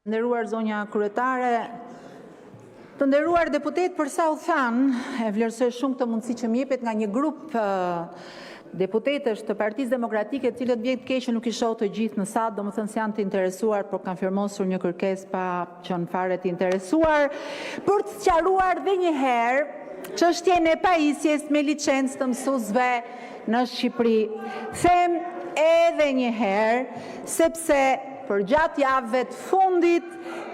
Nderuar zonja kryetare, të nderuar deputet, përsa u thanë, e vlerësoj shumë këtë mundësi që m'jepet nga një grup deputetësh të Partisë Demokratike, të cilët vjen keq që nuk i shoh të gjithë në sat, domethënë se janë të interesuar, por kanë firmosur një kërkesë pa qenë fare të interesuar, për të sqaruar edhe një herë çështjen e pajisjes me licencë të mësuesve në Shqipëri. Them edhe një herë, sepse për gjatë javëve të fundit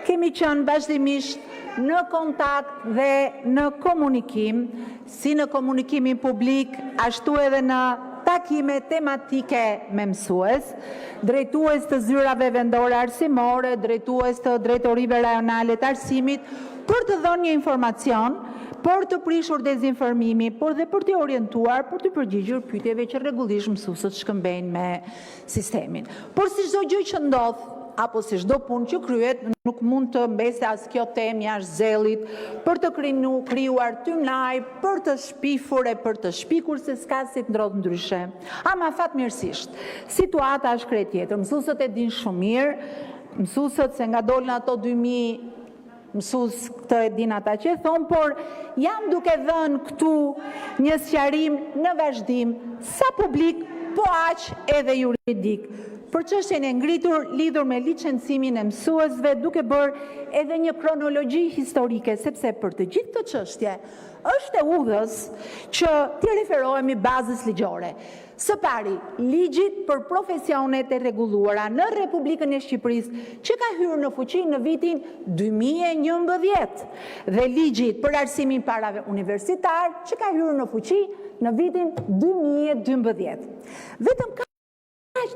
kemi qenë vazhdimisht në kontakt dhe në komunikim, si në komunikimin publik, ashtu edhe në takime tematike me mësues, drejtues të zyrave vendore arsimore, drejtues të drejtorive rajonale të arsimit, për të dhënë një informacion, për të prishur dezinformimi, por dhe për të orientuar, për të përgjigjur pyetjeve që rregullisht mësuesët shkëmbejnë me sistemin. Por si çdo gjë që ndodh, apo si çdo punë që kryhet, nuk mund të mbese as kjo temë jashtë zellit për të krijuar tymnaj, për të shpifur e për të shpikur se s'ka si të ndrodh ndryshe. Ama fatmirësisht, situata është krejt tjetër. Mësuesët e dinë shumë mirë, mësuesët se nga dolën ato 2000 mësues këtë e din ata që e thonë, por jam duke dhënë këtu një sqarim në vazhdim, sa publik, po aq edhe juridik. Për çështjen e ngritur lidhur me licencimin e mësuesve, duke bërë edhe një kronologji historike, sepse për të gjithë këtë çështje është e udhës që të referohemi bazës ligjore. Së pari, ligjit për profesionet e rregulluara në Republikën e Shqipërisë, që ka hyrë në fuqi në vitin 2011, dhe ligjit për arsimin para universitar, që ka hyrë në fuqi në vitin 2012. Vetëm kaq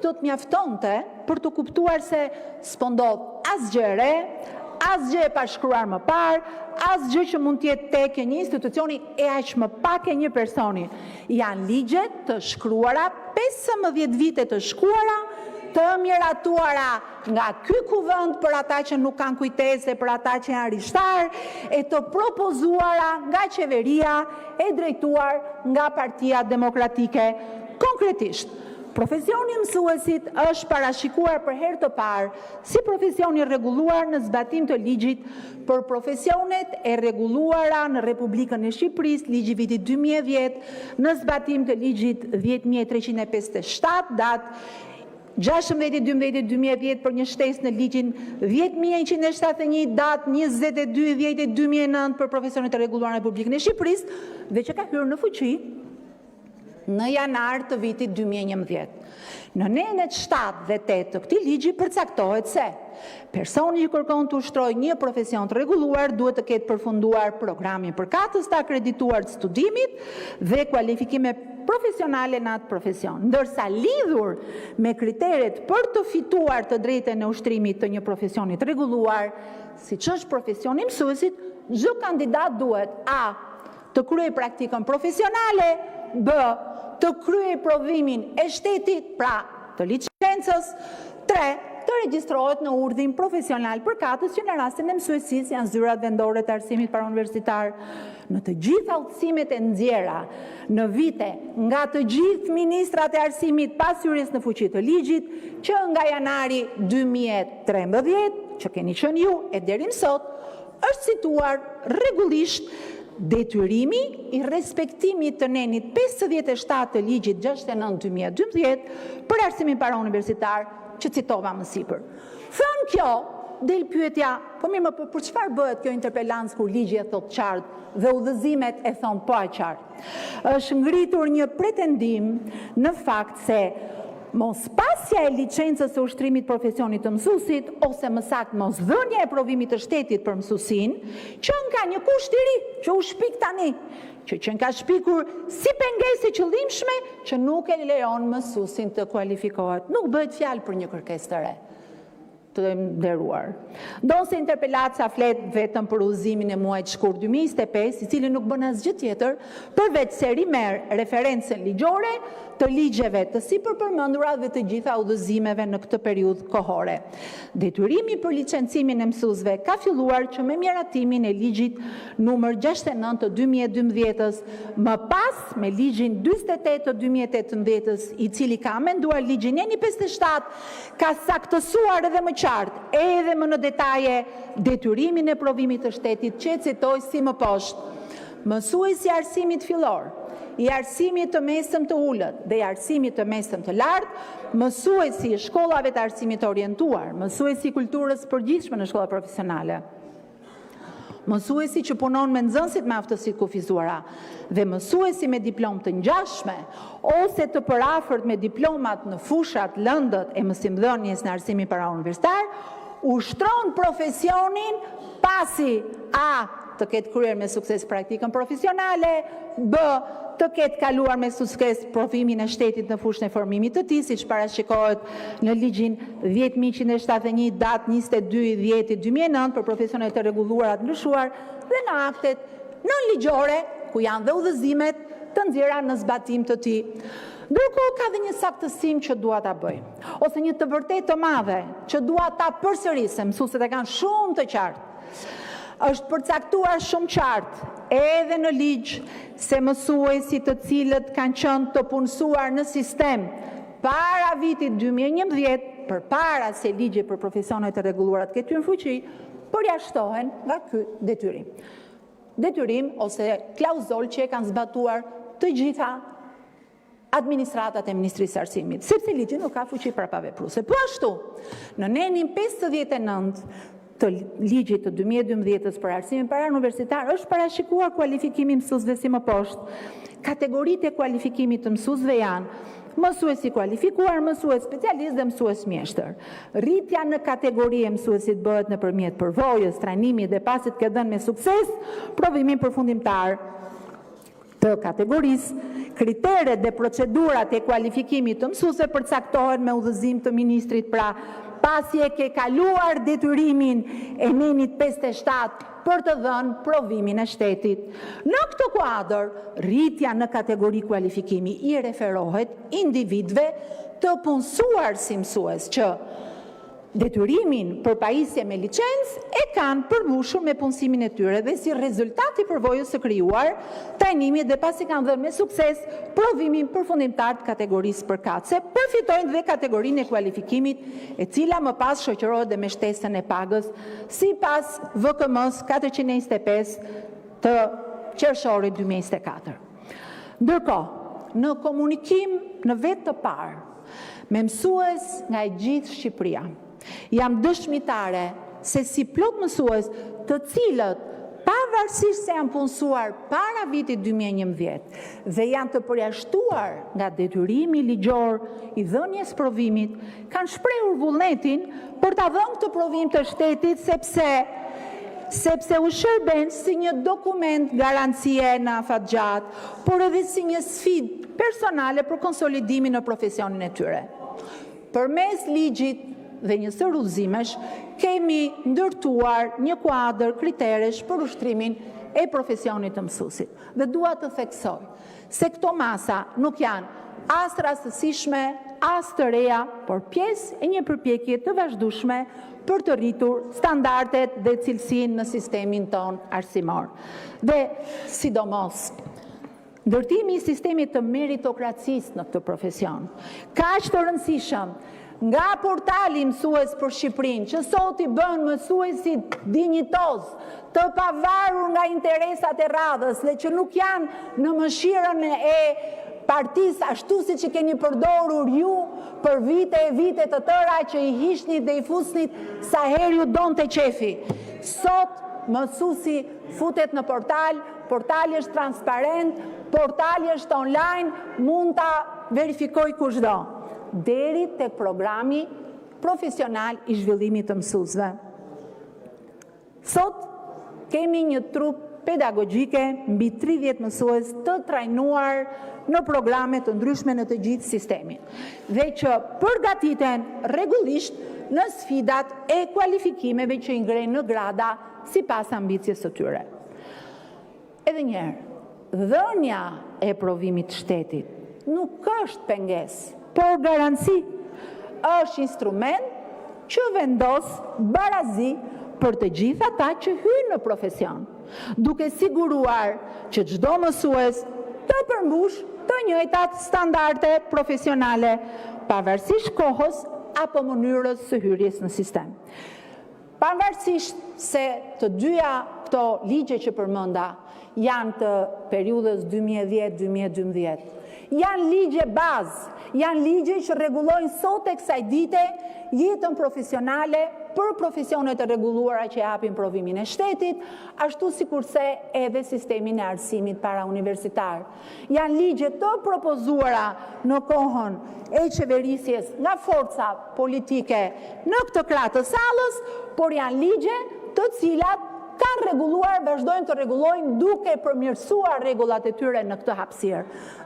do të mjaftonte për të kuptuar se s'po ndodh asgjë re, asgjë e pashkruar më parë, asgjë që mund të jetë tek një institucioni e aq më pak e një personi. Janë ligje të shkruara, 15 vite të shkruara, të miratuara nga ky kuvend për ata që nuk kanë kujtese, për ata që janë rishtar, e të propozuara nga qeveria e drejtuar nga Partia Demokratike. Konkretisht, profesioni mësuesit është parashikuar për herë të parë si profesioni rregulluar në zbatim të ligjit për profesionet e rregulluara në Republikën e Shqipërisë, ligji vitit 2010, në zbatim të ligjit 10.357, datë 16.12.2010 për një shtesë në ligjin 10.171, datë 22.10.2009 për profesionet e rregulluara në Republikën e Shqipërisë, dhe që ka hyrë në fuqi në janar të vitit 2011. Në nenet 7 dhe 8 të këtij ligji përcaktohet se personi që kërkon të ushtrojë një profesion të rregulluar duhet të ketë përfunduar programin përkatës të akredituar të studimit dhe kualifikime profesionale në atë profesion, ndërsa lidhur me kriteret për të fituar të drejtën e ushtrimit të një profesioni të rregulluar, siç është profesioni i mësuesit, çdo kandidat duhet a. Të kryej praktikën profesionale, b. Të kryej provimin e shtetit, pra të licencës, 3. Të regjistrohet në urdhim profesional përkatës që në rastin e mësuesisë janë zyrat vendore të arsimit parauniversitar. Në të gjitha udhësimet e nxjerra në vite nga të gjithë ministrat e arsimit pas hyrjes në fuqi të ligjit, që nga janari 2013, që keni qenë ju e deri më sot, është situar rregullisht detyrimi i respektimit të nenit 57 të ligjit 69/2012 për arsimin parauniversitar që citova më sipër. Thënë kjo, del pyetja, po mirë, për çfarë bëhet kjo interpelancë kur ligji e thot qartë dhe udhëzimet e thon po aq qartë? Është ngritur një pretendim në fakt se mos pasja e licencës së ushtrimit profesionit të mësuesit, ose më saktë mos dhënia e provimit të shtetit për mësuesinë, që nga një kusht i ri që u shpik tani, që ka shpikur si pengesë e qëllimshme që nuk e lejon mësuesin të kualifikohet. Nuk bëhet fjalë për një kërkesë të re, të nderuar. Ndonse interpelaca flet vetëm për udhëzimin e muajit shkurt 2025, i cili nuk bën asgjë tjetër përveç se rimerr referencën ligjore të ligjeve të sipërpërmendura dhe të gjitha udhëzimeve në këtë periudhë kohore. Detyrimi për licencimin e mësuesve ka filluar që me miratimin e ligjit numër 69 të 2012-s, më pas me ligjin 48 të 2018-s, i cili ka amenduar ligjin 157, ka saktësuar edhe më qartë edhe më në detaje detyrimin e provimit të shtetit që citoj si më poshtë. Mësuesi i arsimit fillor, i arsimit të mesëm të ullët dhe i arsimit të mesëm të lartë, mësuesi i shkollave të arsimit të orientuar, mësuesi i kulturës përgjithshme në shkolla profesionale, mësuesi që punon me nxënësit me aftësitë kufizuara dhe mësuesi me diplomë të ngjashme ose të përafërt me diplomat në fushat, lëndët e mësimdhënies në arsimin parauniversitar, ushtron profesionin pasi a të ketë kryer me sukses praktikën profesionale, b të ketë kaluar me sukses provimin e shtetit në fushën e formimit të tij, siç parashikohet në ligjin 10.171 datë 22/10/2009 për profesionet të rregulluara të ndryshuar dhe në aktet nënligjore ku janë dhe udhëzimet të nxjerra në zbatim të tij. Ndërkohë ka dhe një saktësim që dua ta bëj, ose një të vërtetë të madhe që dua ta përsërisem, mësuesit e kanë shumë të qartë. Është përcaktuar shumë qartë edhe në ligj se mësuesit të cilët kanë qenë të punësuar në sistem para vitit 2011, përpara se ligji për profesionet e rregulluara të ketë hyrë në fuqi, përjashtohen nga ky detyrim. Detyrim ose klauzol që e kanë zbatuar të gjitha administratat e Ministrisë së Arsimit, sepse ligji nuk ka fuqi parapavepruese. Po ashtu, në nenin 59 të ligjit të 2012 për arsimin parauniversitar është parashikuar kualifikimi i mësuesve si më poshtë. Kategoritë e kualifikimit të mësuesve janë mësues i kualifikuar, mësues specialist dhe mësues mjeshtër. Rritja në kategori e mësuesit bëhet nëpërmjet përvojës, trajnimit dhe pasi të ketë dhënë me sukses provimin përfundimtar të kategorisë. Kriteret dhe procedurat e kualifikimit të mësuesve përcaktohen me udhëzim të ministrit, pra pasi e ke kaluar detyrimin e nenit 57 për të dhënë provimin e shtetit. Në këtë kuadër, rritja në kategori kualifikimi i referohet individëve të punësuar si mësues që detyrimin për pajisje me licencë e kanë përmbushur me punësimin e tyre dhe si rezultat i përvojës së krijuar, trajnimit dhe pasi kanë dhënë me sukses provimin përfundimtar të kategorisë përkatëse, përfitojnë dhe kategorinë e kualifikimit, e cila më pas shoqërohet dhe me shtesën e pagës, sipas VKM-s 425 të qershorit 2024. Ndërkohë, në komunikim në vetë të parë, me mësues nga e gjithë Shqipëria, jam dëshmitare se si plot mësues të cilët pavarësisht se janë punësuar para vitit 2011 dhe janë të përjashtuar nga detyrimi ligjor i dhënies provimit, kanë shprehur vullnetin për ta dhënë këtë provim të shtetit sepse u shërben si një dokument garancie në afatgjatë, por edhe si një sfidë personale për konsolidimin në profesionin e tyre. Përmes ligjit dhe një sër udhëzimesh, kemi ndërtuar një kuadër kriteresh për ushtrimin e profesionit të mësuesit. Dhe dua të theksoj se këto masa nuk janë as rastësishme, as të reja, por pjesë e një përpjekje të vazhdueshme për të rritur standardet dhe cilësinë në sistemin ton arsimor. Dhe sidomos, ndërtimi i sistemit të meritokracisë në këtë profesion, kaq të rëndësishëm, nga portali Mësues për Shqipërinë, që sot i bën mësuesit dinjitoz, të pavarur nga interesat e radhës dhe që nuk janë në mëshirën e partisë ashtu siç i keni përdorur ju për vite e vite të tëra që i hishnit dhe i fusnit sa herë ju donte qefi. Sot mësuesi futet në portal, portali është transparent, portali është online, mund ta verifikoj kushdo, deri tek programi profesional i zhvillimit të mësuesve. Sot kemi një trup pedagogjike mbi 30 mësues të trajnuar në programe të ndryshme në të gjithë sistemin dhe që përgatiten rregullisht në sfidat e kualifikimeve që i ngrenë në grada sipas ambicjes së tyre. Edhe një herë, dhënia e provimit të shtetit nuk është pengesë, por garanci, është instrument që vendos barazi për të gjithë ata që hyjnë në profesion, duke siguruar që çdo mësues të përmbush të njëjtat standarde profesionale, pavarësisht kohës apo mënyrës së hyrjes në sistem. Pavarësisht se të dyja këto ligje që përmenda janë të periudhës 2010-2012, janë ligje bazë, janë ligje që rregullojnë sot e kësaj dite jetën profesionale për profesionet e rregulluara që japin provimin e shtetit, ashtu sikurse edhe sistemin e arsimit parauniversitar. Janë ligje të propozuara në kohën e qeverisjes nga forca politike në këtë krah të sallës, por janë ligje të cilat kanë rregulluar, vazhdojnë të rregullojnë duke përmirësuar rregullat e tyre në këtë hapësirë,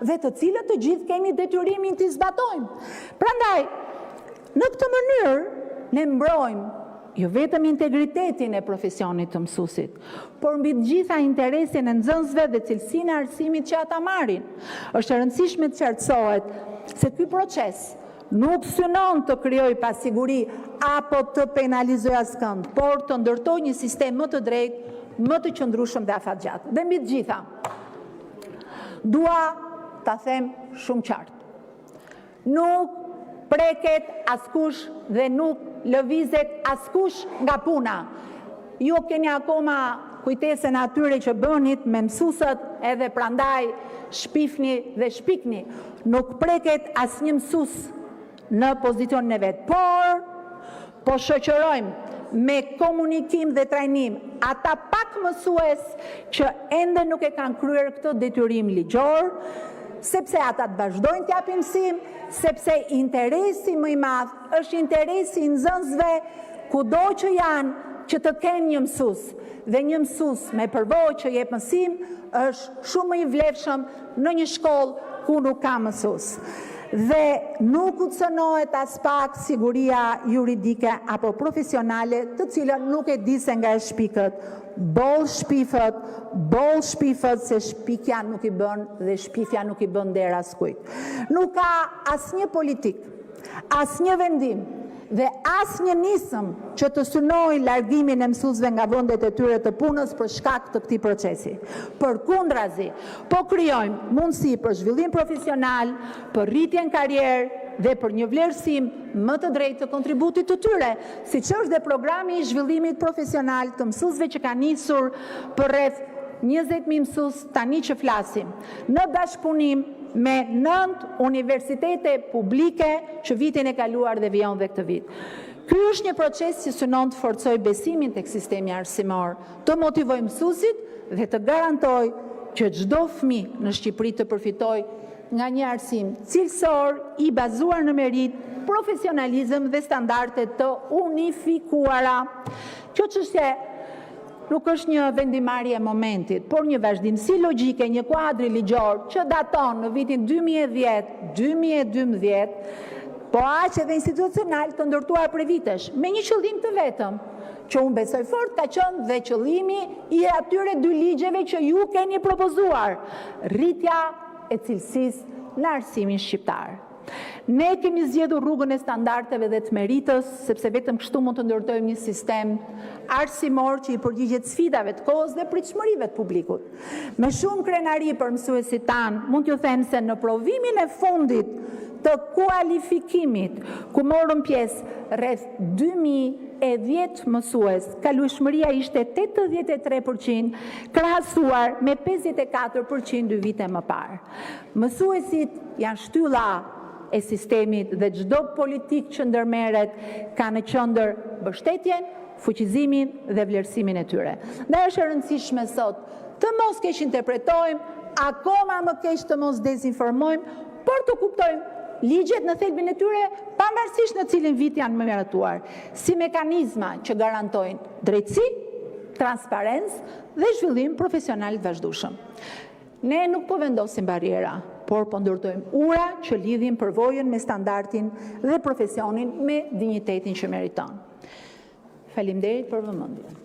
dhe të cilët të gjithë kemi detyrimin t'i zbatojmë. Prandaj, në këtë mënyrë ne mbrojmë jo vetëm integritetin e profesionit të mësuesit, por mbi të gjitha interesin e nxënësve dhe cilësinë e arsimit që ata marrin. Është e rëndësishme të qartësohet se ky proces nuk synon të krijojë pasiguri apo të penalizojë askënd, por të ndërtojë një sistem më të drejtë, më të qëndrueshëm dhe afatgjatë. Dhe mbi të gjitha, dua ta them shumë qartë. Nuk preket askush dhe nuk lëvizet askush nga puna. Ju keni akoma kujtesën atyre që bënit me mësusët, edhe prandaj shpifni dhe shpikni. Nuk preket asnjë mësues në pozicionin e vetë, por po shoqërojmë me komunikim dhe trajnim ata pak mësues që ende nuk e kanë kryer këtë detyrim ligjor, sepse ata të vazhdojnë të japin mësim, sepse interesi më i madh është interesi i nxënësve kudo që janë që të kenë një mësues, dhe një mësues me përvojë që jep mësim është shumë më i vlefshëm në një shkollë ku nuk ka mësues. Dhe nuk u cënohet as pak siguria juridike apo profesionale, të cilën nuk e di se nga e shpikët. Boll shpifët se shpikja nuk i bën dhe shpifja nuk i bën der askujt. Nuk ka asnjë politik, asnjë vendim dhe asnjë nisëm që të synojë largimin e mësuesve nga vendet e tyre të punës për shkak të këtij procesi. Përkundrazi, po krijojmë mundësi për zhvillim profesional, për rritjen karrierë dhe për një vlerësim më të drejtë të kontributit të tyre, siç është dhe programi i zhvillimit profesional të mësuesve që ka nisur për rreth 20.000 mësues tani që flasim, në bashkëpunim me 9 universitete publike që vitin e kaluar dhe vijon dhe këtë vit. Ky është një proces që synon të forcojë besimin tek sistemi arsimor, të motivojë mësuesit dhe të garantojë që çdo fëmijë në Shqipëri të përfitojë nga një arsim cilësor i bazuar në merit, profesionalizëm dhe standarde të unifikuara. Kjo çështje nuk është një vendimarrje e momentit, por një vazhdimsi logjike, një kuadri ligjor që daton në vitin 2010-2012, po aq edhe institucional të ndërtuar prej vitesh, me një qëllim të vetëm, që unë besoj fort ka qenë dhe qëllimi i atyre 2 ligjeve që ju keni propozuar, rritja e cilësisë në arsimin shqiptar. Ne kemi zgjedhur rrugën e standardeve dhe të meritës, sepse vetëm kështu mund të ndërtojmë një sistem arsimor që i përgjigjet sfidave të kohës dhe pritshmërive të publikut. Me shumë krenari për mësuesit tanë, mund t'ju them se në provimin e fundit të kualifikimit, ku morën pjesë rreth 2010 mësues, kalueshmëria ishte 83%, krahasuar me 54% 2 vite më parë. Mësuesit janë shtylla e sistemit dhe çdo politik që ndërmerret ka në qendër mbështetjen, fuqizimin dhe vlerësimin e tyre. Dhe është e rëndësishme sot të mos keq interpretojmë, akoma më keq të mos dezinformojmë, por të kuptojmë ligjet në thelbin e tyre, pavarësisht në cilin vit janë më miratuar, si mekanizma që garantojnë drejtësi, transparencë dhe zhvillim profesional të vazhdueshëm. Ne nuk po vendosim bariera, por po ndërtojmë ura që lidhin përvojën me standardin dhe profesionin me dinjitetin që meriton. Faleminderit për vëmendjen.